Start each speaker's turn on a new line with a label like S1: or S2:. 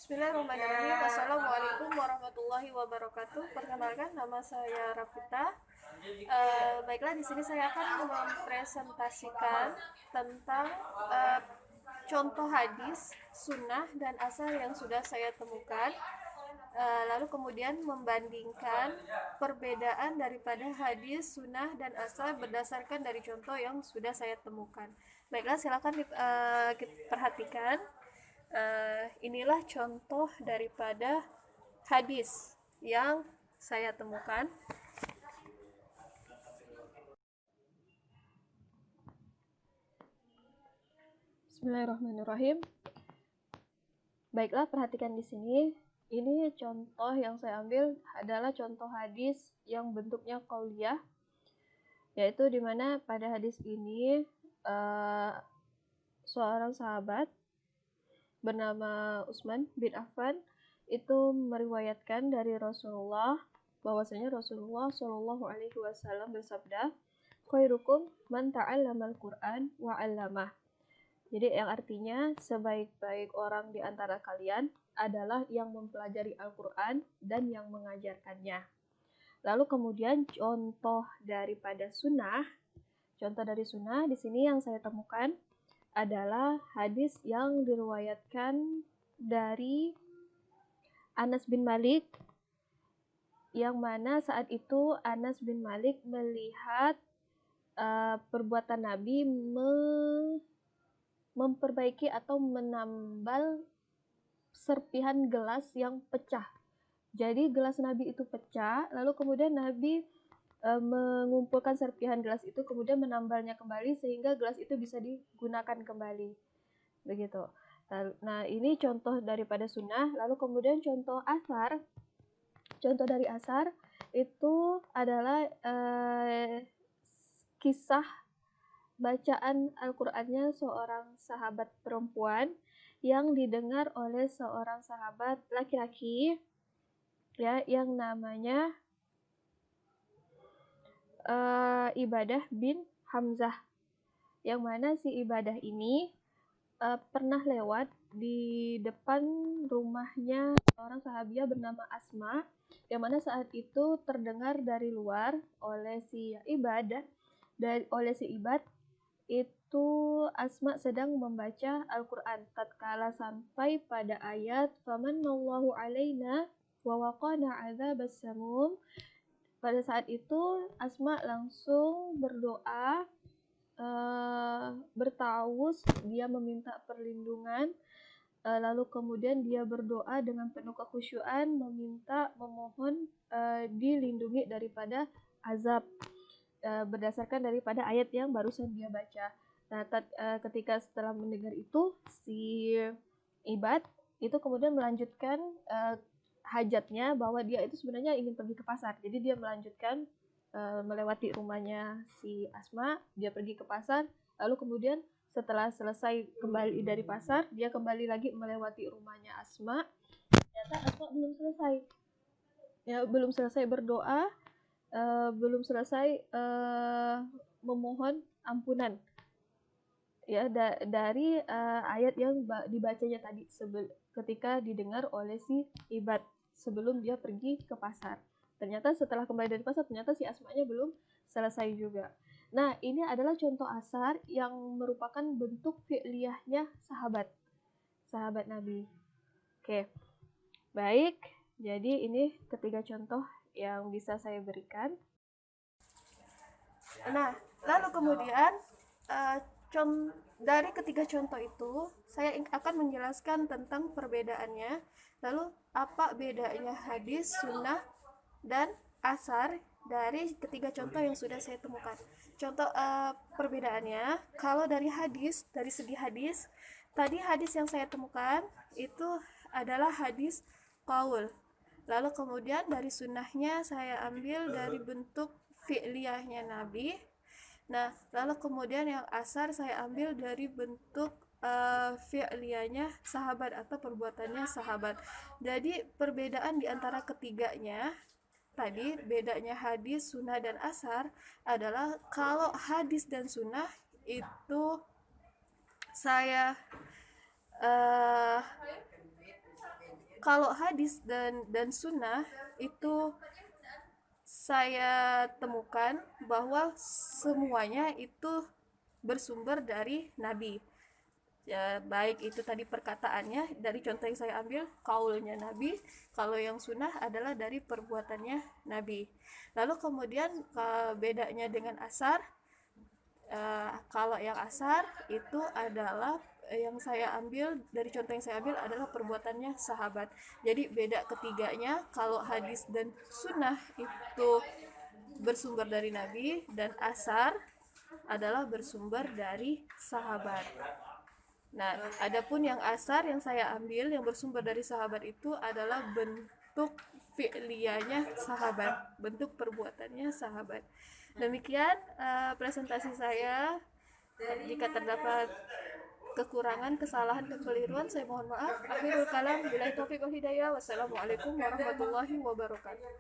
S1: Bismillahirrahmanirrahim. Assalamualaikum warahmatullahi wabarakatuh. Perkenalkan, nama saya Rafita. Baiklah, di sini saya akan mempresentasikan tentang eh, contoh hadis, sunnah, dan asar yang sudah saya temukan. Lalu kemudian membandingkan perbedaan daripada hadis, sunnah, dan asar berdasarkan dari contoh yang sudah saya temukan. Baiklah, silakan kita perhatikan. Inilah contoh daripada hadis yang saya temukan. Bismillahirrahmanirrahim. Baiklah, perhatikan di sini. Ini contoh yang saya ambil adalah contoh hadis yang bentuknya qauliyah, yaitu dimana pada hadis ini seorang sahabat bernama Utsman bin Affan itu meriwayatkan dari Rasulullah bahwasanya Rasulullah Shallallahu Alaihi Wasallam bersabda, khairukum man ta'allamal Qur'an wa 'allamah. Jadi yang artinya sebaik-baik orang di antara kalian adalah yang mempelajari Al-Qur'an dan yang mengajarkannya. Lalu kemudian contoh daripada sunnah, contoh dari sunnah di sini yang saya temukan adalah hadis yang diriwayatkan dari Anas bin Malik, yang mana saat itu Anas bin Malik melihat perbuatan Nabi memperbaiki atau menambal serpihan gelas yang pecah. Jadi gelas Nabi itu pecah, lalu kemudian Nabi mengumpulkan serpihan gelas itu, kemudian menambalnya kembali sehingga gelas itu bisa digunakan kembali. Begitu. Nah, ini contoh daripada sunnah. Lalu kemudian contoh asar. Contoh dari asar itu adalah kisah bacaan Al-Qur'annya seorang sahabat perempuan yang didengar oleh seorang sahabat laki-laki ya yang namanya Ibadah bin Hamzah, yang mana si Ibadah ini pernah lewat di depan rumahnya seorang sahabiah bernama Asma, yang mana saat itu terdengar dari luar oleh si Ibadah oleh si Ibad itu Asma sedang membaca Al-Quran tatkala sampai pada ayat famanallahu alaina wa waqana adzabas samum. Pada saat itu Asma langsung berdoa, bertawus, dia meminta perlindungan, lalu kemudian dia berdoa dengan penuh kekhusyuan, memohon dilindungi daripada azab, berdasarkan daripada ayat yang barusan dia baca. Nah, ketika setelah mendengar itu, si Ibad itu kemudian melanjutkan hajatnya, bahwa dia itu sebenarnya ingin pergi ke pasar. Jadi dia melanjutkan melewati rumahnya si Asma, dia pergi ke pasar, lalu kemudian setelah selesai kembali dari pasar, dia kembali lagi melewati rumahnya Asma. Ternyata Asma belum selesai berdoa, belum selesai memohon ampunan ya dari ayat yang dibacanya tadi ketika didengar oleh si Ibad sebelum dia pergi ke pasar. Ternyata setelah kembali dari pasar, ternyata si Asmanya belum selesai juga. Nah, ini adalah contoh asar yang merupakan bentuk fi'liyahnya sahabat Nabi. Oke, baik. Jadi ini ketiga contoh yang bisa saya berikan. Nah, lalu kemudian dari ketiga contoh itu saya akan menjelaskan tentang perbedaannya. Lalu apa bedanya hadis, sunnah, dan asar dari ketiga contoh yang sudah saya temukan. Contoh perbedaannya, kalau dari hadis, dari segi hadis, tadi hadis yang saya temukan itu adalah hadis qaul. Lalu kemudian dari sunnahnya saya ambil dari bentuk fi'liyahnya Nabi. Nah, lalu kemudian yang asar saya ambil dari bentuk fi'liyahnya sahabat atau perbuatannya sahabat. Jadi perbedaan di antara ketiganya tadi, bedanya hadis, sunnah, dan asar adalah kalau hadis dan sunnah itu saya Kalau hadis dan sunnah itu saya temukan bahwa semuanya itu bersumber dari Nabi. Ya, baik itu tadi perkataannya dari contoh yang saya ambil kaulnya Nabi, kalau yang sunnah adalah dari perbuatannya Nabi. Lalu kemudian bedanya dengan asar, kalau yang asar itu adalah yang saya ambil dari contoh yang saya ambil adalah perbuatannya sahabat. Jadi beda ketiganya, kalau hadis dan sunnah itu bersumber dari Nabi dan asar adalah bersumber dari sahabat. Nah, adapun yang asar yang saya ambil yang bersumber dari sahabat itu adalah bentuk fi'liyahnya sahabat, bentuk perbuatannya sahabat. Demikian presentasi saya. Jika terdapat kekurangan, kesalahan, kekeliruan, saya mohon maaf. Akhirul kalam, billahi taufiq wal hidayah. Wassalamualaikum warahmatullahi wabarakatuh.